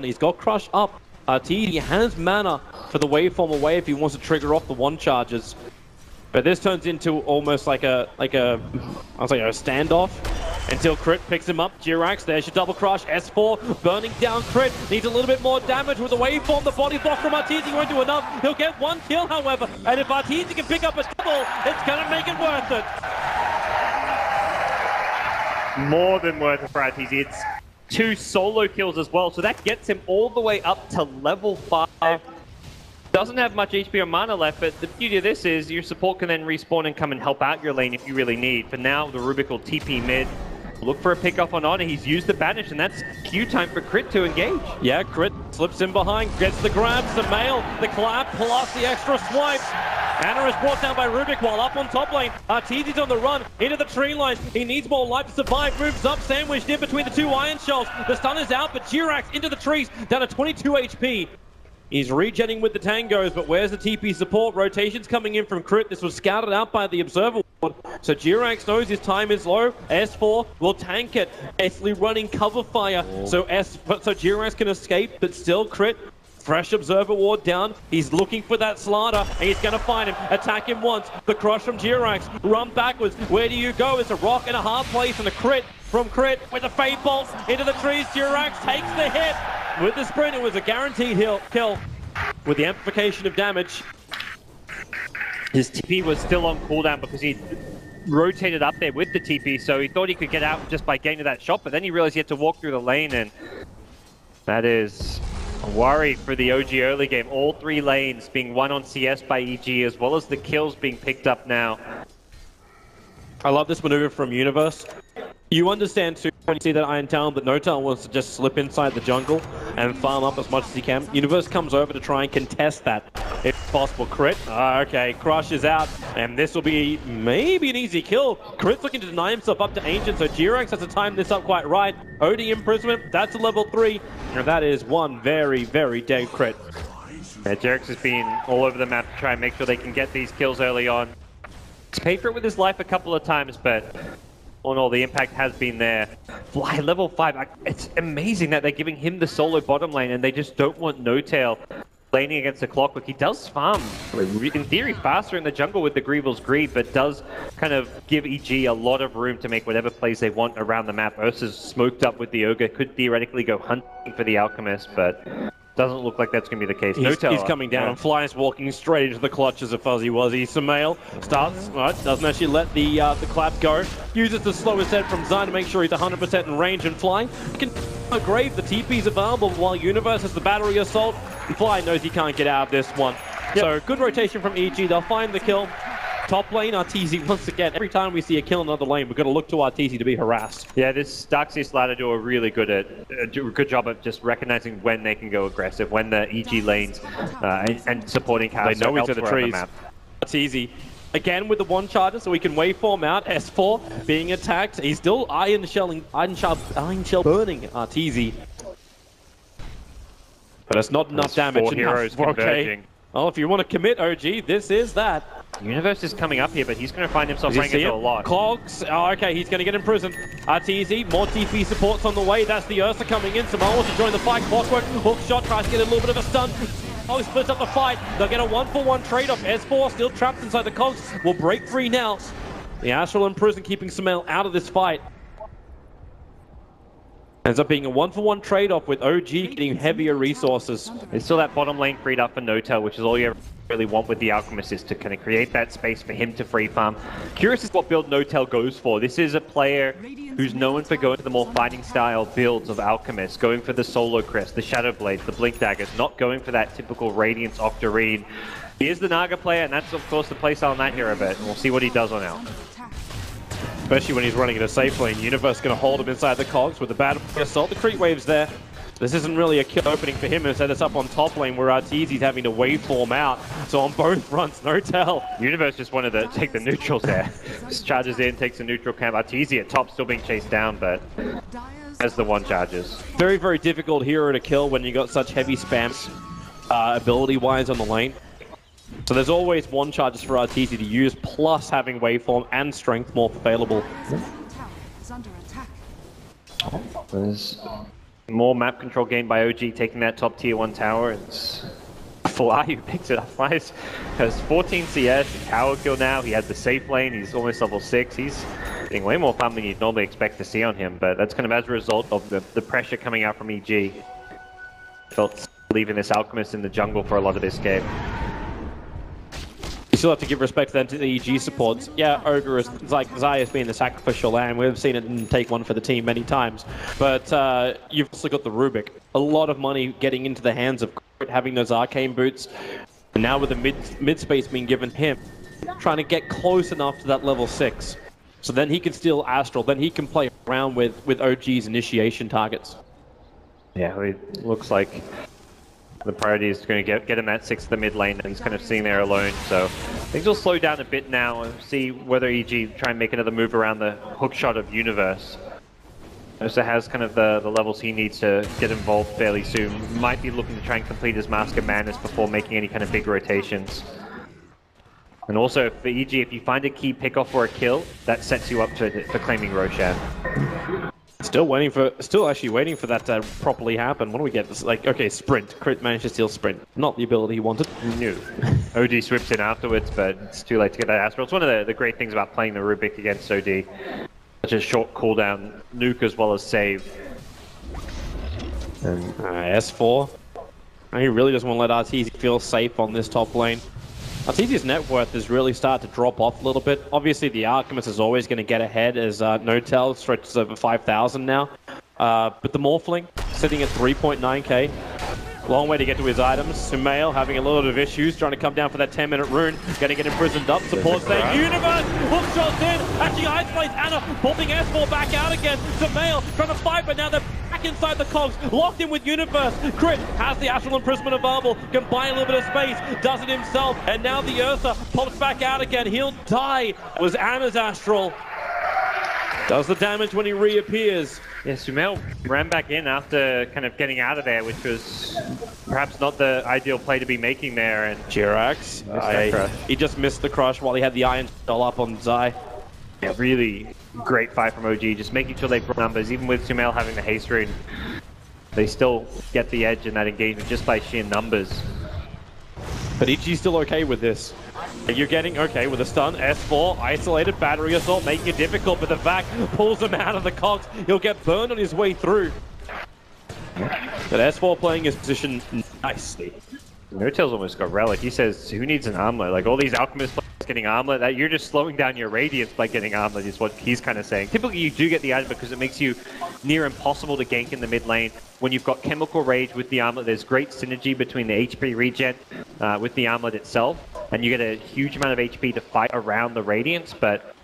He's got Crush up. He has mana for the waveform away if he wants to trigger off the one charges. But this turns into almost like a standoff until Crit picks him up. Jirax, there's your double crush. S4 burning down Crit. Needs a little bit more damage with the waveform. The body block from Arteezy won't do enough. He'll get one kill, however. And if Arteezy can pick up a double, it's going to make it worth it. More than worth it for Arteezy. It's 2 solo kills as well. So that gets him all the way up to level 5. Doesn't have much HP or mana left, but the beauty of this is your support can then respawn and come and help out your lane if you really need. For now, the Rubik will TP mid. Look for a pick-up on Honor. He's used the banish, and that's Q time for Crit to engage. Yeah, Crit slips in behind, gets the grabs, the mail, the clap, plus the extra swipes. Anna is brought down by Rubik while up on top lane. Arteezy's on the run, into the tree line. He needs more life to survive. Moves up, sandwiched in between the 2 iron shells. The stun is out, but Jirax into the trees, down to 22 HP. He's regenning with the tangos, but where's the TP support? Rotations coming in from Crit. This was scouted out by the Observer Ward. So Jirax knows his time is low. S4 will tank it. Esley running cover fire. So Jirax can escape, but still Crit. Fresh Observer Ward down. He's looking for that slider, and he's going to find him. Attack him once. The crush from Jirax. Run backwards. Where do you go? It's a rock in a hard place, and a Crit from Crit with a Fade Bolt into the trees. Jirax takes the hit. With the sprint, it was a guaranteed kill. With the amplification of damage. His TP was still on cooldown because he rotated up there with the TP, so he thought he could get out just by getting to that shot, but then he realized he had to walk through the lane, and that is a worry for the OG early game. All 3 lanes being won on CS by EG, as well as the kills being picked up now. I love this maneuver from Universe. You understand too when you see that Iron Talon, but No Talon wants to just slip inside the jungle and farm up as much as he can. Universe comes over to try and contest that, if possible. Crit, okay, Crush is out, and this will be maybe an easy kill. Crit's looking to deny himself up to Ancient, so Jirax has to time this up quite right. OD imprisonment, that's a level 3, and that is one very, very dead Crit. Yeah, Jirax has been all over the map to try and make sure they can get these kills early on. He's paid for it with his life a couple of times, but all in all, the impact has been there. Fly, level 5. It's amazing that they're giving him the solo bottom lane, and they just don't want No Tail laning against the Clockwork. He does farm, in theory, faster in the jungle with the Greevil's Greed, but does kind of give EG a lot of room to make whatever plays they want around the map. Ursa's smoked up with the Ogre, could theoretically go hunting for the Alchemist, but doesn't look like that's going to be the case. He's coming down, and Fly is walking straight into the clutches of Fuzzy Wuzzy. Sumail starts, doesn't actually let the clap go. Uses the slowest head from Zine to make sure he's 100% in range and Fly. Can grave the TP's available while Universe has the battery assault. And Fly knows he can't get out of this one. Yep. So good rotation from EG. They'll find the kill. Top lane, Arteezy, once again, every time we see a kill in another lane, we're going to look to Arteezy to be harassed. Yeah, this Darkseid ladder do a really good job of just recognizing when they can go aggressive, when the EG lanes and supporting cars. They know he's in the trees. Arteezy, again with the one charger, so we can waveform out. S4 being attacked. He's still iron shell burning Arteezy. But it's not enough damage. 4 heroes converging. Okay. Well, if you want to commit OG, this is that. Universe is coming up here, but he's going to find himself running into a lot. Cogs, okay, he's going to get imprisoned. Arteezy, more TP supports on the way. That's the Ursa coming in. Samoa wants to join the fight. Clockwork, hook shot, tries to get a little bit of a stun. Oh, he splits up the fight. They'll get a 1-for-1 trade-off. S4 still trapped inside the Cogs. Will break free now. The Astral in prison, keeping Sumail out of this fight. Ends up being a 1-for-1 trade-off with OG getting heavier resources. There's still that bottom lane freed up for No Tail, which is all you really want with the Alchemist, is to kind of create that space for him to free farm. Curious is what build No Tail goes for. This is a player who's known for going to the more fighting style builds of Alchemist, going for the Solo Crest, the Shadow Blades, the Blink Daggers, not going for that typical Radiance Octarine. He is the Naga player, and that's of course the playstyle on that hero bit, and we'll see what he does on Alchemist. Especially when he's running in a safe lane. Universe going to hold him inside the Cogs with the battle assault. The creep wave's there. This isn't really a kill opening for him. Instead, it's up on top lane where Arteezy's having to waveform out. So on both fronts, No Tell. Universe just wanted to take the neutrals there. Just charges in, takes the neutral camp. Arteezy at top still being chased down, but as the one charges. Very, very difficult hero to kill when you got such heavy spams ability-wise on the lane. So there's always one charges for Arteezy to use, plus having waveform and strength more available. There's More map control gained by OG, taking that top tier 1 tower, and Fly who picks it up. Fly has 14 CS, tower kill now, he has the safe lane, he's almost level 6, he's getting way more farm than you'd normally expect to see on him, but that's kind of as a result of the pressure coming out from EG. Felt leaving this Alchemist in the jungle for a lot of this game. You still have to give respect then to the EG supports. Yeah, Ogre is like Zaya's been the sacrificial lamb. We've seen it take one for the team many times. But you've also got the Rubik. A lot of money getting into the hands of Crit, having those arcane boots. And now with the mid space being given him, trying to get close enough to that level 6. So then he can steal Astral. Then he can play around with OG's initiation targets. Yeah, it looks like the priority is going to get him that 6 to the mid lane, and he's kind of sitting there alone. So things will slow down a bit now and see whether EG try and make another move around the hook shot of Universe. Also has kind of the levels he needs to get involved fairly soon. Might be looking to try and complete his Mask of Madness before making any kind of big rotations. And also for EG, if you find a key pickoff or a kill, that sets you up for claiming Roshan. Still actually waiting for that to properly happen. What do we get? It's like, okay, sprint. Crit managed to steal sprint. Not the ability he wanted. No. OD swips in afterwards, but it's too late to get that Astral. It's one of the great things about playing the Rubik against OD. Such a short cooldown nuke as well as save. And S4. He really doesn't want to let Arteezy feel safe on this top lane. Arteezy's net worth has really started to drop off a little bit. Obviously, the Alchemist is always going to get ahead as No-Tel stretches over 5,000 now. But the Morphling sitting at 3.9k. Long way to get to his items. Sumail having a little bit of issues, trying to come down for that 10-minute rune. Going to get imprisoned up. Support saying, Universe! Hook shots in! Actually isolates Anna, popping S4 back out again. Sumail trying to fight, but now they're back inside the cogs. Locked in with Universe. Crit has the Astral Imprisonment available. Can buy a little bit of space. Does it himself. And now the Ursa pops back out again. He'll die. It was Anna's Astral. Does the damage when he reappears. Yeah, Sumail ran back in after kind of getting out of there, which was perhaps not the ideal play to be making there. And Jirax, he just missed the crush while he had the Iron Skull up on Zai. Yeah, really great fight from OG, just making sure they brought numbers. Even with Sumail having the haste rune, they still get the edge in that engagement just by sheer numbers. But EG's still okay with this. You're getting okay with a stun, S4, isolated battery assault, making it difficult, but the vac pulls him out of the cogs. He'll get burned on his way through. But S4 playing his position nicely. No-Tel's almost got Relic. He says, who needs an armlet? Like all these Alchemist players getting armlet, that you're just slowing down your Radiance by getting armlet is what he's kind of saying. Typically you do get the item because it makes you near impossible to gank in the mid lane. When you've got Chemical Rage with the armlet, there's great synergy between the HP regen with the armlet itself, and you get a huge amount of HP to fight around the Radiance, but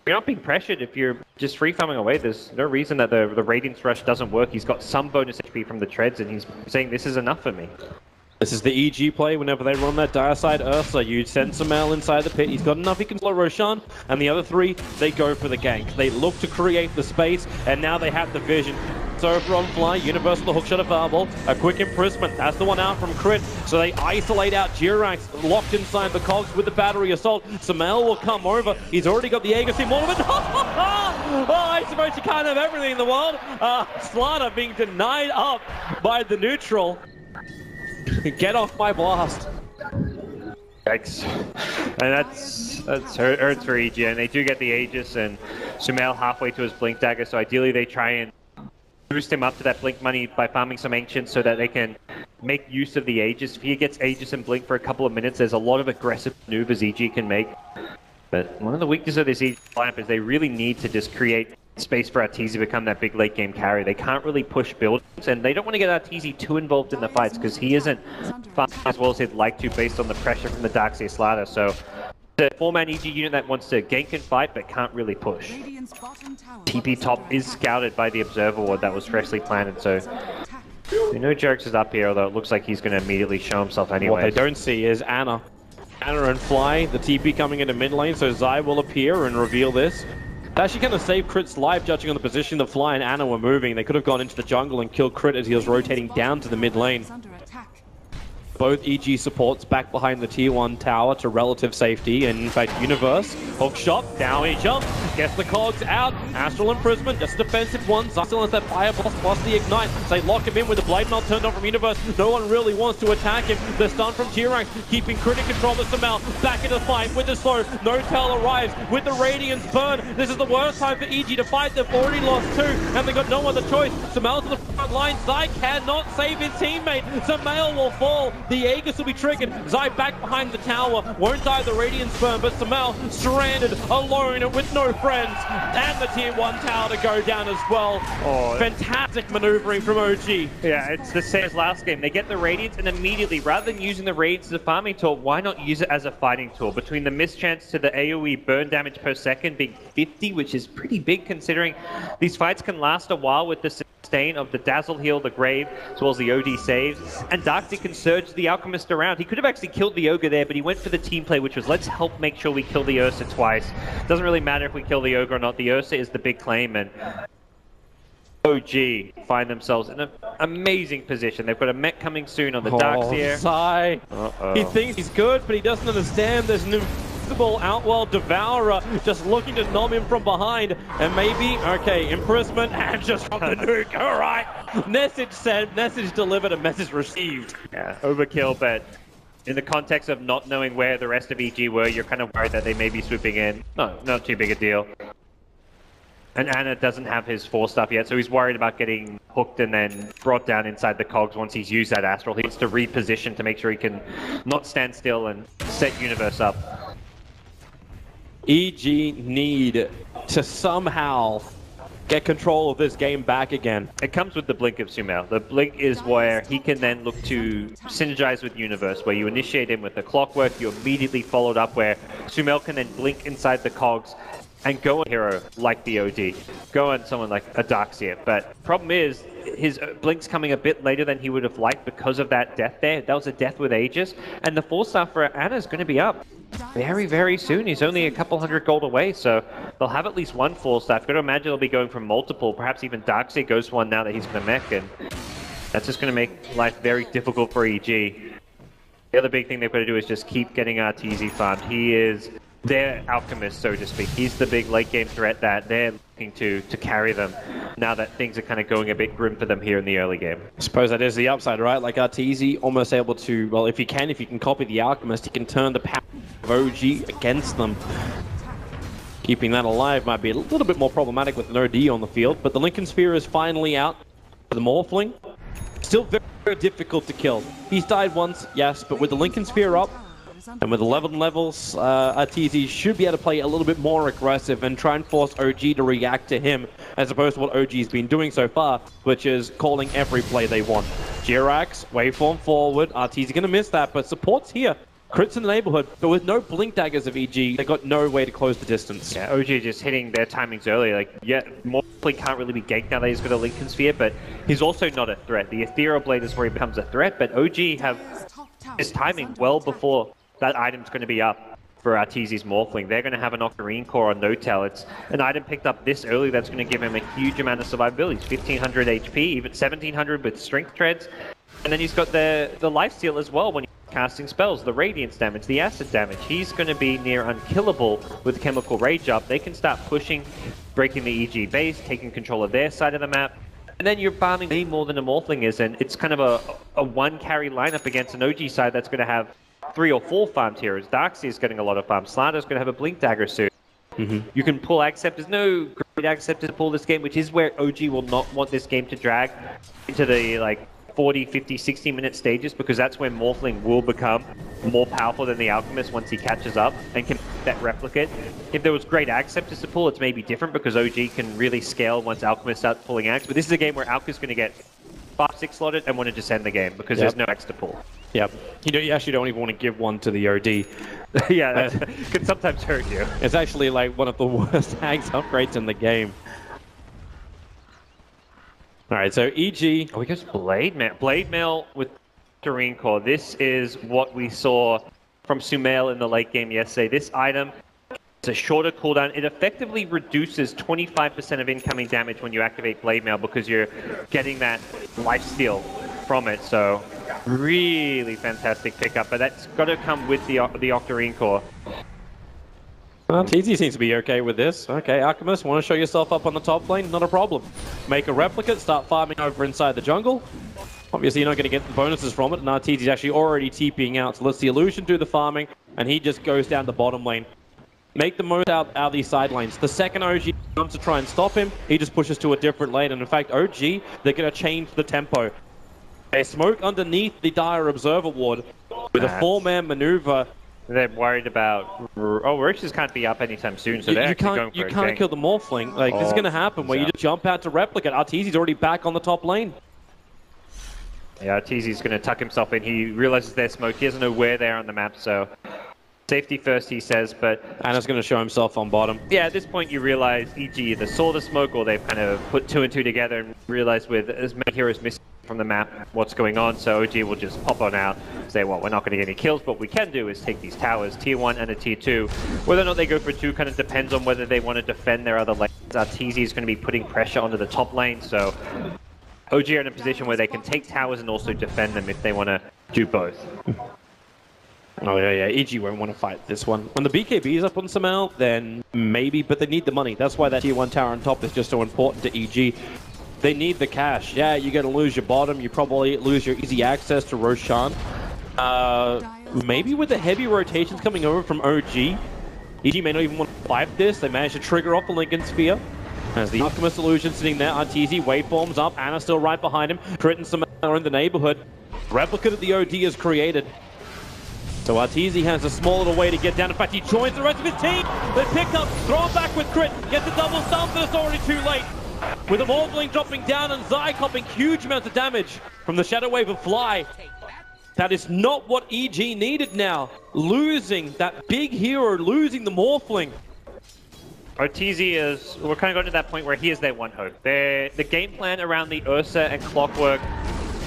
you're not being pressured if you're just free farming away. There's no reason that the Radiance Rush doesn't work. He's got some bonus HP from the treads, and he's saying this is enough for me. This is the EG play. Whenever they run that dire side Ursa, you send Sumail inside the pit. He's got enough. He can slow Roshan, and the other three, they go for the gank. They look to create the space, and now they have the vision. So over on Fly, Universal the hookshot available. A quick imprisonment. That's the one out from Crit. So they isolate out Jirax, locked inside the cogs with the battery assault. Sumail will come over. He's already got the Aegis in Mormon. Oh, I suppose you can't have everything in the world. Slaughter being denied up by the neutral. Get off my blast. Yikes. And that's hurts for EG, and they do get the Aegis, and Sumail halfway to his Blink Dagger, so ideally they try and boost him up to that Blink money by farming some Ancients so that they can make use of the Aegis. If he gets Aegis and Blink for a couple of minutes, there's a lot of aggressive maneuvers EG can make. But one of the weaknesses of this EG lineup is they really need to just create space for Arteezy to become that big late game carry. They can't really push builds, and they don't want to get Arteezy too involved in the fights because he isn't farming as well as he'd like to based on the pressure from the Darkseer Slaughter. So the 4-man EG unit that wants to gank and fight but can't really push. TP top is scouted by the Observer Ward that was freshly planted, so we know Jerks is up here, although it looks like he's going to immediately show himself anyway. What they don't see is Anna. Anna and Fly, the TP coming into mid lane, so Zai will appear and reveal this. They actually kind of saved Crit's life, judging on the position the Fly and Anna were moving. They could have gone into the jungle and killed Crit as he was rotating down to the mid lane. both EG supports back behind the tier 1 tower to relative safety, and in fact Universe, hook shot, down he jumps, gets the cogs out, Astral Imprisonment, just a defensive one, still has that fire blast plus the ignite, so they lock him in with the blade melt turned on from Universe, no one really wants to attack him, the stun from T-Rank, keeping critic control of Samel, back in the fight with the slow, No-Tail arrives with the Radiance burn, this is the worst time for EG to fight, they've already lost 2, and they've got no other choice, Samel to the front line, Zai cannot save his teammate, Samel will fall, the Aegis will be triggered, Zai back behind the tower, won't die the Radiance burn, but Samel stranded, alone, with no friends, and the tier 1 tower to go down as well. Oh, fantastic maneuvering from OG. Yeah, it's the same as last game. They get the Radiance, and immediately, rather than using the Radiance as a farming tool, why not use it as a fighting tool? Between the mischance to the AoE burn damage per second being 50, which is pretty big considering these fights can last a while with the sustain of the Dazzle Heal, the Grave, as well as the OD saves, and Darkseid can surge the Alchemist around. He could have actually killed the Ogre there, but he went for the team play, which was let's help make sure we kill the Ursa twice. Doesn't really matter if we kill the Ogre or not, the Ursa is the big claim, and OG find themselves in an amazing position. They've got a mech coming soon on the Darkseid. Zai. He thinks he's good, but he doesn't understand there's an invisible Outworld Devourer just looking to nom him from behind. And maybe, okay, imprisonment and just from the nuke. All right. Message sent, message delivered, and message received. Yeah, overkill, but in the context of not knowing where the rest of EG were, you're kind of worried that they may be swooping in. No, not too big a deal. And Ana doesn't have his 4 stuff yet, so he's worried about getting hooked and then brought down inside the cogs once he's used that Astral. He needs to reposition to make sure he can not stand still and set Universe up. EG need to somehow get control of this game back again. It comes with the Blink of Sumail. The Blink is where he can then look to synergize with Universe, where you initiate him with the Clockwork, you immediately followed up where Sumail can then blink inside the cogs and go on a hero like the OD, go on someone like a Darkseid. But problem is, his Blink's coming a bit later than he would have liked because of that death there. That was a death with Aegis, and the 4-star for Ana's going to be up very, very soon. He's only a couple hundred gold away, so they'll have at least one 4-star. I've got to imagine they'll be going for multiple, perhaps even Darkseid goes for one now that he's going to mech, and that's just going to make life very difficult for EG. The other big thing they've got to do is just keep getting Arteezy farmed. He is their alchemist, so to speak. He's the big late game threat that they're looking to carry them now that things are kind of going a bit grim for them here in the early game. I suppose that is the upside, right? Like Arteezy almost able to, well, if you can copy the alchemist, he can turn the power of OG against them. Keeping that alive might be a little bit more problematic with no D on the field, but the Lincoln Sphere is finally out for the Morphling. Still very, very difficult to kill. He's died once, yes, but with the Lincoln Sphere up, and with 11 levels, Arteezy should be able to play a little bit more aggressive and try and force OG to react to him, as opposed to what OG's been doing so far, which is calling every play they want. Jirax, waveform forward, Arteezy gonna miss that, but support's here. Crits in the neighborhood, but with no blink daggers of EG, they got no way to close the distance. Yeah, OG just hitting their timings early. Like, yeah, Morphling can't really be ganked now that he's got a Lincoln Sphere, but he's also not a threat. The Ethereal Blade is where he becomes a threat, but OG have his timing well before that item's going to be up for Arteezy's Morphling. They're going to have an Octarine Core on No-Tail. It's an item picked up this early that's going to give him a huge amount of survivability. 1500 HP, even 1700 with Strength Treads. And then he's got the Lifesteal as well when he's casting spells, the Radiance damage, the Acid damage. He's going to be near unkillable with Chemical Rage up. They can start pushing, breaking the EG base, taking control of their side of the map. And then you're farming way more than a Morphling is, and it's kind of a one-carry lineup against an OG side that's going to have 3 or 4 farmed heroes. Darkseid is getting a lot of farms. Slander's going to have a Blink Dagger soon. You can pull Accept. There's no great Accept to pull this game, which is where OG will not want this game to drag into the like 40, 50, 60-minute stages, because that's when Morphling will become more powerful than the Alchemist once he catches up and can that replicate. If there was great Acceptors to pull, it's maybe different because OG can really scale once Alchemist starts pulling Axe. But this is a game where Alch is going to get 5-6 slotted and want to just end the game because there's no Axe to pull. Yep. You actually don't even want to give one to the OD. Yeah, that can sometimes hurt you. It's actually like one of the worst Axe upgrades in the game. Alright, so EG... Oh, we got Blade Mail. Blade Mail with Octarine Core. This is what we saw from Sumail in the late game yesterday. This item is a shorter cooldown. It effectively reduces 25% of incoming damage when you activate Blade Mail because you're getting that lifesteal from it. So Really fantastic pickup, but that's got to come with the Octarine core. Well, TZ seems to be okay with this. Okay, Alchemist, want to show yourself up on the top lane? Not a problem. Make a replicate, start farming over inside the jungle. Obviously, you're not going to get the bonuses from it, and RTZ's actually already TPing out, so let's the Illusion do the farming, and he just goes down the bottom lane. Make the most out of these side lanes. The second OG comes to try and stop him, he just pushes to a different lane, and in fact, OG, they're going to change the tempo. They smoke underneath the Dire Observer ward with a 4-man maneuver. They're worried about... Oh, Roaches can't be up anytime soon, so they're actually going for You can't kill the Morphling. Like, this is going to happen where you just jump out to replicate. RTZ's already back on the top lane. Yeah, TZ's going to tuck himself in. He realizes they're smoked. He doesn't know where they are on the map, so... Safety first, he says, but... Anna's going to show himself on bottom. Yeah, at this point you realize EG either saw the smoke or they've kind of put 2 and 2 together and realized with as many heroes missing from the map what's going on, so OG will just pop on out, say, well, we're not going to get any kills, but what we can do is take these towers, tier 1 and a tier 2. Whether or not they go for 2 kind of depends on whether they want to defend their other lanes. TZ is going to be putting pressure onto the top lane, so OG are in a position where they can take towers and also defend them if they want to do both. Oh, yeah. EG won't want to fight this one. When the BKB is up on Samal, then maybe, but they need the money. That's why that tier 1 tower on top is just so important to EG. They need the cash. Yeah, you're going to lose your bottom. You probably lose your easy access to Roshan. Maybe with the heavy rotations coming over from OG, EG may not even want to fight this. They managed to trigger off the Lincoln Sphere. As the Alchemist Illusion sitting there, RTZ waveforms up. Anna still right behind him. Crit and Samal are in the neighborhood. Replicate of the OD is created. So RTZ has a small little way to get down. In fact, he joins the rest of his team. They pick up, throw him back with crit, gets a double stun, but it's already too late. With the Morphling dropping down and Zai copping huge amounts of damage from the Shadow Wave of Fly. That is not what EG needed now. Losing that big hero, losing the Morphling. RTZ is, we're kind of going to that point where he is their one hope. The game plan around the Ursa and Clockwork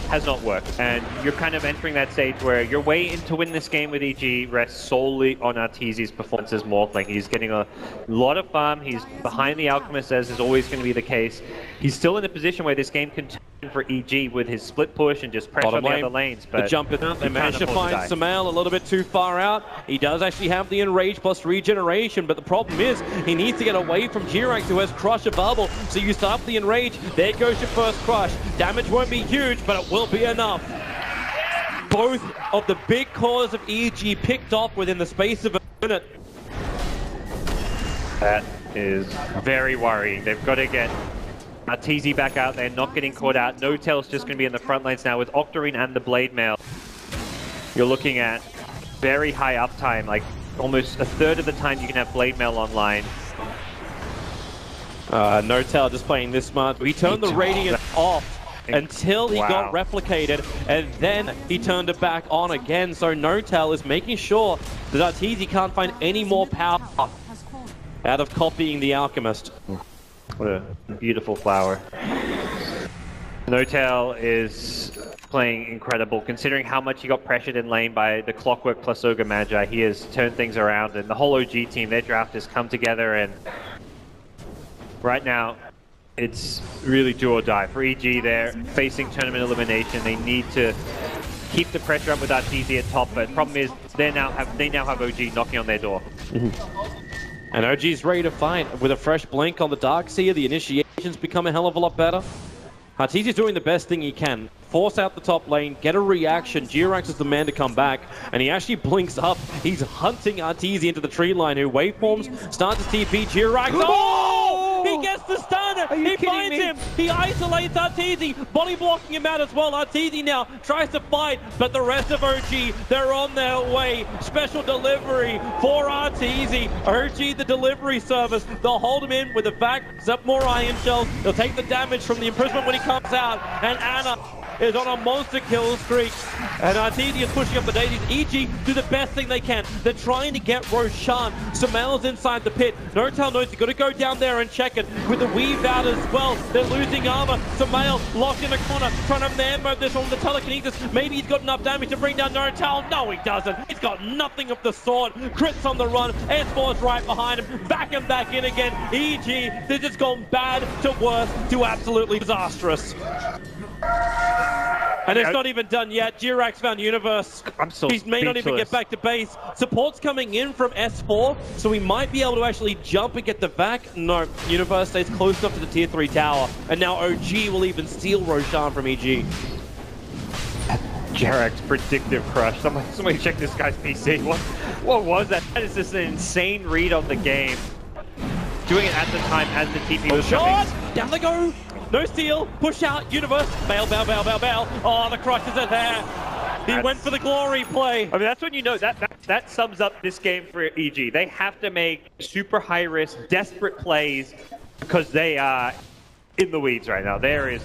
has not worked, and you're kind of entering that stage where your way to win this game with EG rests solely on RTZ's performance as Morphling. He's getting a lot of farm, he's behind the Alchemist, as is always going to be the case. He's still in a position where this game can turn for EG with his split push and just pressure on the other lanes. But the jump in, they managed to find Samal a little bit too far out. He does actually have the Enrage plus regeneration, but the problem is he needs to get away from Jirax, who has Crush available. So you start the Enrage, there goes your first Crush. Damage won't be huge, but it will be enough. Both of the big cores of EG picked off within the space of a minute. That is very worrying. They've got to get TZ back out there, not getting caught out. No-Tail's just going to be in the front lanes now with Octarine and the Blade Mail. You're looking at very high uptime, like almost a third of the time you can have Blade Mail online. No-Tail just playing this smart. He turned the Radiant off until he got replicated, and then he turned it back on again. So No-Tail is making sure that TZ can't find any more power out of copying the Alchemist. What a beautiful flower. No-Tail is playing incredible, considering how much he got pressured in lane by the Clockwork plus Ogre Magi. He has turned things around, and the whole OG team, their draft has come together, and right now, it's really do or die. For EG, they're facing tournament elimination. They need to keep the pressure up with RTZ at top, but the problem is they now have OG knocking on their door. And OG's ready to fight. With a fresh blink on the Darkseer, the initiations become a hell of a lot better. RTZ's doing the best thing he can. Force out the top lane, get a reaction. Jirax is the man to come back, and he actually blinks up. He's hunting RTZ into the tree line, who waveforms, starts to TP Jirax. Oh! He gets the stun! He finds him! He isolates RTZ, body blocking him out as well. RTZ now tries to fight, but the rest of OG, they're on their way. Special delivery for RTZ. OG, the delivery service. They'll hold him in with the fact, up more iron shells. They'll take the damage from the imprisonment when he comes out, and Anna is on a monster kill streak, and RTZ is pushing up the daisies. EG do the best thing they can. They're trying to get Roshan. Samel's inside the pit. No-Tail knows he's got to go down there and check it with the weave out as well. They're losing armor. Samel locked in a corner, trying to man mode this one with the telekinesis. Maybe he's got enough damage to bring down No-Tail. No, he doesn't. He's got nothing of the sort. Crits on the run. S4's right behind him. Back and back in again. EG, they've just gone bad to worse to absolutely disastrous. And it's not even done yet. Jirax found Universe. He may not even get back to base. Support's coming in from S4, so we might be able to actually jump and get the vac. No, Universe stays close enough to the tier 3 tower. And now OG will even steal Roshan from EG. Jirax predictive crush. Somebody check this guy's PC. What was that? That is just an insane read on the game. Doing it at the time as the TP was coming. Down they go. No steal, push out, Universe, bail. Oh, the crushes are there. He went for the glory play. I mean, that's when you know that sums up this game for EG. They have to make super high risk, desperate plays because they are in the weeds right now. There is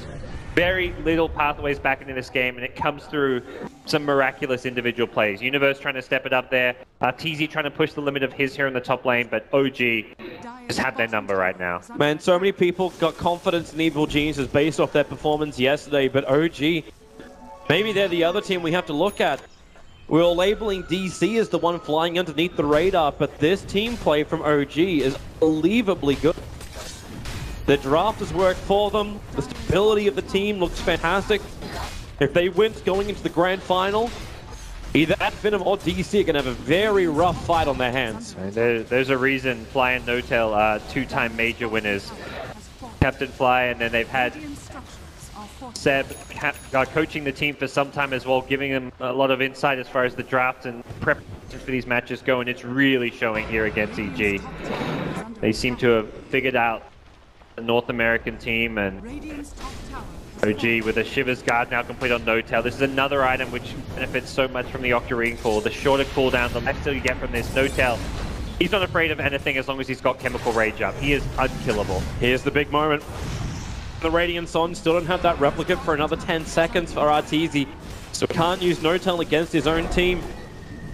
very little pathways back into this game, and it comes through some miraculous individual plays. Universe trying to step it up there. TZ trying to push the limit of his here in the top lane, but OG just have their number right now. Man, so many people got confidence in Evil Geniuses based off their performance yesterday, but OG, maybe they're the other team we have to look at. We're labeling DC as the one flying underneath the radar, but this team play from OG is unbelievably good. The draft has worked for them. The stability of the team looks fantastic. If they win going into the grand final, either Advenom or DC are going to have a very rough fight on their hands. And there's a reason Fly and Notel are two-time major winners. Captain Fly, and then they've had Seb coaching the team for some time as well, giving them a lot of insight as far as the draft and preparation for these matches go, and it's really showing here against EG. They seem to have figured out the North American team, and OG with a Shiver's Guard now complete on Notel. This is another item which benefits so much from the Octarine core. The shorter cooldown, the less you get from this. Notel, he's not afraid of anything as long as he's got Chemical Rage up. He is unkillable. Here's the big moment. The Radiance on still don't have that replicate for another 10 seconds for Arteezy, so can't use Notel against his own team.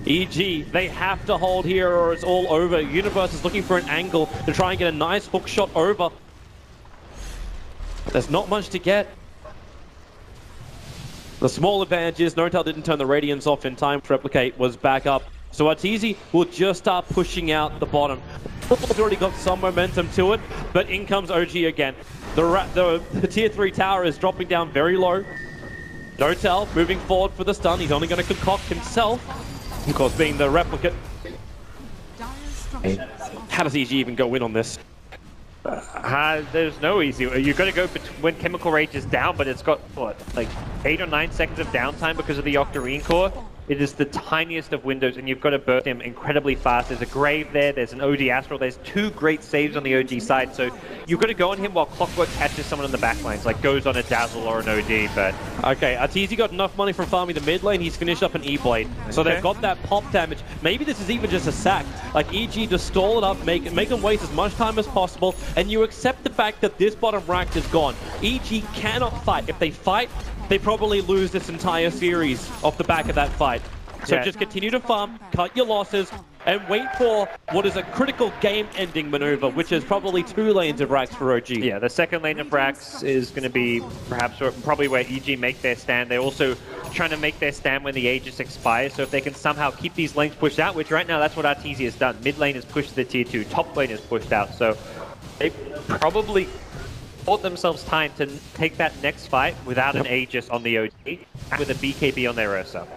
EG, they have to hold here or it's all over. Universe is looking for an angle to try and get a nice hook shot over. There's not much to get. The small advantage is Notel didn't turn the Radiance off in time. Replicate was back up. So Arteezy will just start pushing out the bottom. It's already got some momentum to it, but in comes OG again. The tier 3 tower is dropping down very low. Notel moving forward for the stun. He's only going to concoct himself. Of course, being the replicate. How does EG even go in on this? There's no easy. You've got to go when Chemical Rage is down, but it's got, what, like 8 or 9 seconds of downtime because of the Octarine core. It is the tiniest of windows, and you've got to burst him incredibly fast. There's a Grave there, there's an OG Astral, there's 2 great saves on the OG side, so you've got to go on him while Clockwork catches someone in the back lanes, like goes on a Dazzle or an OD, but... Okay, Arteezy got enough money from farming the mid lane, he's finished up an E-Blade. So they've got that pop damage. Maybe this is even just a sack. Like, EG just stall it up, make them waste as much time as possible, and you accept the fact that this bottom rack is gone. EG cannot fight. If they fight, they probably lose this entire series off the back of that fight. So just continue to farm, cut your losses, and wait for what is a critical game-ending maneuver, which is probably 2 lanes of racks for OG. Yeah, the second lane of racks is going to be probably where EG make their stand. They're also trying to make their stand when the Aegis expires, so if they can somehow keep these lanes pushed out, which right now that's what Arteezy has done. Mid lane is pushed to the tier 2, top lane is pushed out, so they probably bought themselves time to take that next fight without an Aegis on the OG, and with a BKB on their Ursa.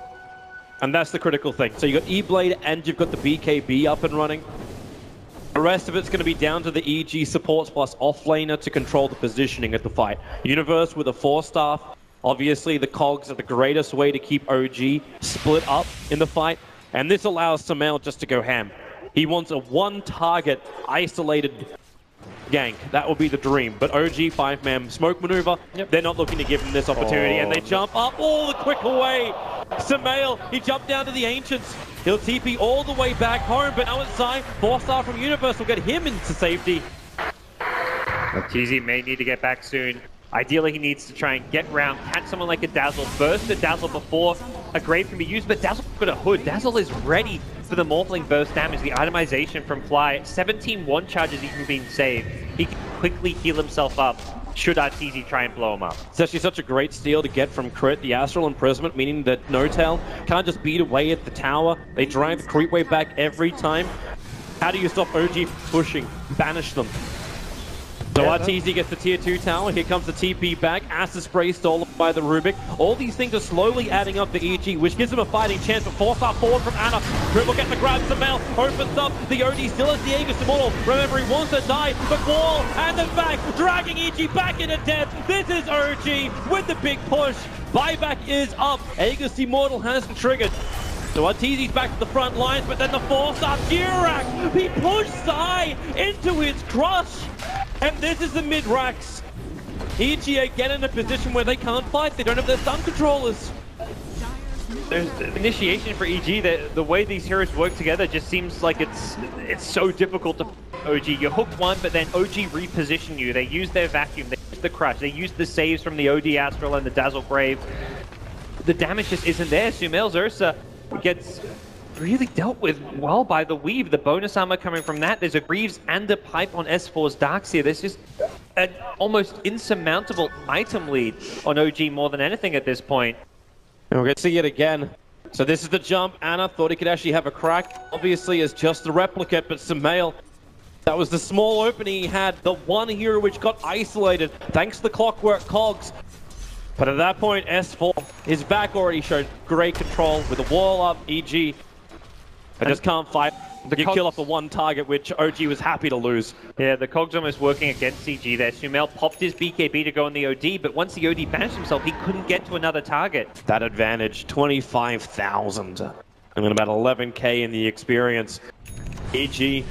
And that's the critical thing. So you've got E-Blade and you've got the BKB up and running. The rest of it's going to be down to the EG supports plus offlaner to control the positioning of the fight. Universe with a 4-staff. Obviously, the cogs are the greatest way to keep OG split up in the fight. And this allows Samel just to go ham. He wants a one-target, isolated gank. That will be the dream. But OG 5-man smoke maneuver, they're not looking to give him this opportunity. And they jump up all the quick away. Samael, he jumped down to the Ancients. He'll TP all the way back home, but now it's Zai. 4-star from Universe will get him into safety. TZ may need to get back soon. Ideally, he needs to try and get round, catch someone like a Dazzle, burst the Dazzle before a Grave can be used, but Dazzle's got a hood. Dazzle is ready for the Morphling burst damage. The itemization from Fly, 17 one charges even being saved. He can quickly heal himself up should Arteezy try and blow him up. It's actually such a great steal to get from Crit. The Astral Imprisonment, meaning that Notel can't just beat away at the tower. They drive the creep wave back every time. How do you stop OG pushing? Banish them. So RTZ gets the tier 2 tower, here comes the TP back, Acid Spray stolen by the Rubik. All these things are slowly adding up to EG, which gives him a fighting chance, but 4-star forward from Ana. Dribble gets the grab, Samel opens up, the OD still has the Aegis Immortal. Remember, he wants to die, but Wall and the back, dragging EG back into death. This is OG with the big push. Buyback is up, Aegis Immortal has been triggered. So RTZ's back to the front lines, but then the 4-star Durac, he pushed Sai into his crush. And this is the mid-racks. EG again in a position where they can't fight. They don't have their stun controllers. There's initiation for EG. The way these heroes work together just seems like it's so difficult to OG. You hook one, but then OG reposition you. They use their vacuum. They use the crush. They use the saves from the OD Astral and the Dazzle Grave. The damage just isn't there. Sumail's Ursa gets really dealt with well by the Weave. The bonus armor coming from that. There's a Greaves and a Pipe on S4's Darkseer. There's just an almost insurmountable item lead on OG more than anything at this point. And we're going to see it again. So this is the jump. Ana thought he could actually have a crack. Obviously as just the replicate, but Sumail, that was the small opening he had. The one hero which got isolated thanks to the Clockwork Cogs. But at that point, S4, his back already showed great control with the wall up, EG. I just can't fight. You kill off the one target, which OG was happy to lose. Yeah, the Cogs almost working against CG there. Sumail popped his BKB to go on the OD, but once the OD banished himself, he couldn't get to another target. That advantage, 25,000. And then about 11k in the experience. EG,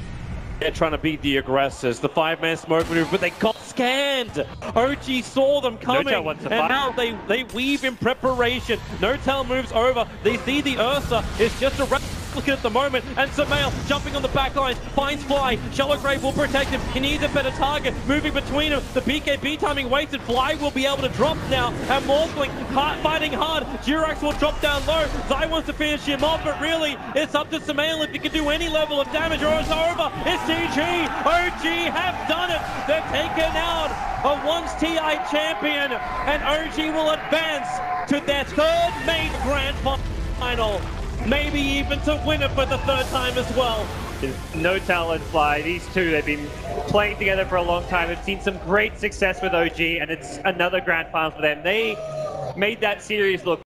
they're trying to beat the aggressors. The 5-man smoke maneuver, but they got scanned. OG saw them coming, and now they weave in preparation. Notel moves over. They see the Ursa is just a replicate at the moment, and Sumail jumping on the back lines, finds Fly. Shallow Grave will protect him. He needs a better target. Moving between them. The BKB timing wasted. Fly will be able to drop now, and Morphling fighting hard. Durax will drop down low. Zai wants to finish him off, but really, it's up to Sumail if he can do any level of damage, or it's over. It's CG. OG have done it. They've taken out a once TI champion, and OG will advance to their third main grand final. Maybe even to win it for the third time as well. Notel and Fly, these two, they've been playing together for a long time. They've seen some great success with OG, and it's another grand final for them. They made that series look